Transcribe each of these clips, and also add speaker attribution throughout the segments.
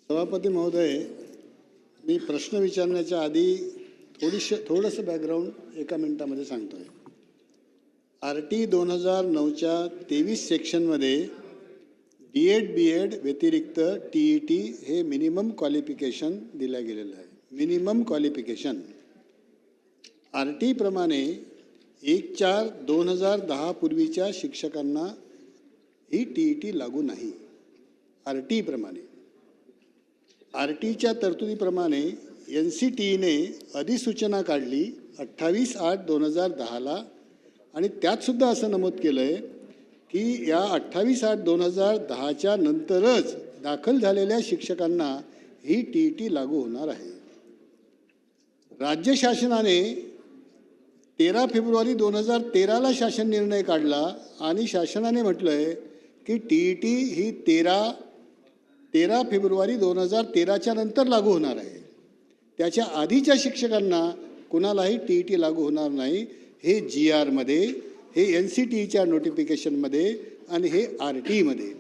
Speaker 1: सभापती महोदय, मी प्रश्न विचारण्याच्या आधी थोडंसं बॅकग्राऊंड एका मिनिटामध्ये सांगतोय. RT 2009च्या 23 सेक्शनमध्ये D.Ed. B.Ed. व्यतिरिक्त TET हे मिनिमम क्वालिफिकेशन दिलं गेलेलं आहे. मिनिमम क्वालिफिकेशन RT प्रमाणे 1/4/2010 पूर्वीच्या शिक्षकांना ही TET लागू नाही. RT प्रमाणे RTच्या तरतुदीप्रमाणे NCTEने अधिसूचना काढली 28/8/2010ला आणि त्यात सुद्धा असं नमूद केलं आहे की या 28/8/2010च्या नंतरच दाखल झालेल्या शिक्षकांना ही TET लागू होणार आहे. राज्य शासनाने 13 फेब्रुवारी 2013ला शासन निर्णय काढला आणि शासनाने म्हटलं आहे की TET ही 13 फेब्रुवारी 2013च्या नंतर लागू होणार आहे. त्याच्या आधीच्या शिक्षकांना कुणालाही TET लागू होणार नाही. हे GRमध्ये, हे NCTEच्या नोटिफिकेशनमध्ये आणि हे RTमध्ये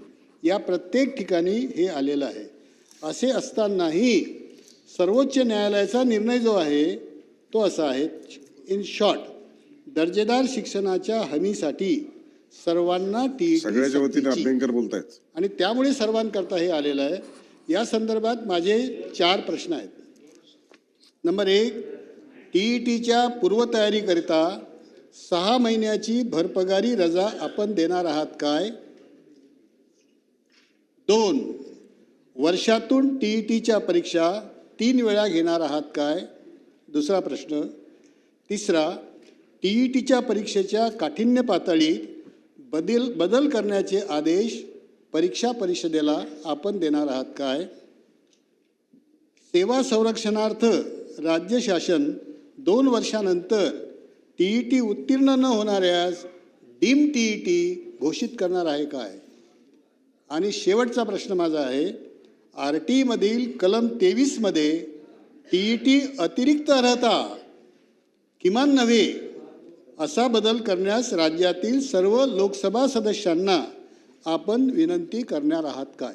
Speaker 1: या प्रत्येक ठिकाणी हे आलेलं आहे. असे असतानाही सर्वोच्च न्यायालयाचा निर्णय जो आहे तो असा आहे, इन शॉर्ट, दर्जेदार शिक्षणाच्या हमीसाठी सर्वांना TET
Speaker 2: सगळ्याच्या वतीने अभ्यंकर बोलतायत
Speaker 1: आणि त्यामुळे सर्वांकरता हे आलेलं आहे. या संदर्भात माझे 4 प्रश्न आहेत. नंबर 1, TETच्या पूर्वतयारीकरिता 6 महिन्याची भरपगारी रजा आपण देणार आहात काय? 2, वर्षातून TETच्या परीक्षा 3 वेळा घेणार आहात काय? दुसरा प्रश्न. तिसरा, TETच्या परीक्षेच्या काठिण्य पातळीत बदल करण्याचे आदेश परीक्षा परिषदेला आपण देणार आहात काय? सेवा संरक्षणार्थ राज्य शासन 2 वर्षानंतर TET उत्तीर्ण न होणाऱ्यास डीम TET घोषित करणार आहे काय? आणि शेवटचा प्रश्न माझा आहे, RTमधील कलम 23मध्ये TET अतिरिक्त अर्हता किमान नव्हे असा बदल करण्यास राज्यातील सर्व लोकसभा सदस्यांना आपण विनंती करणार आहात काय?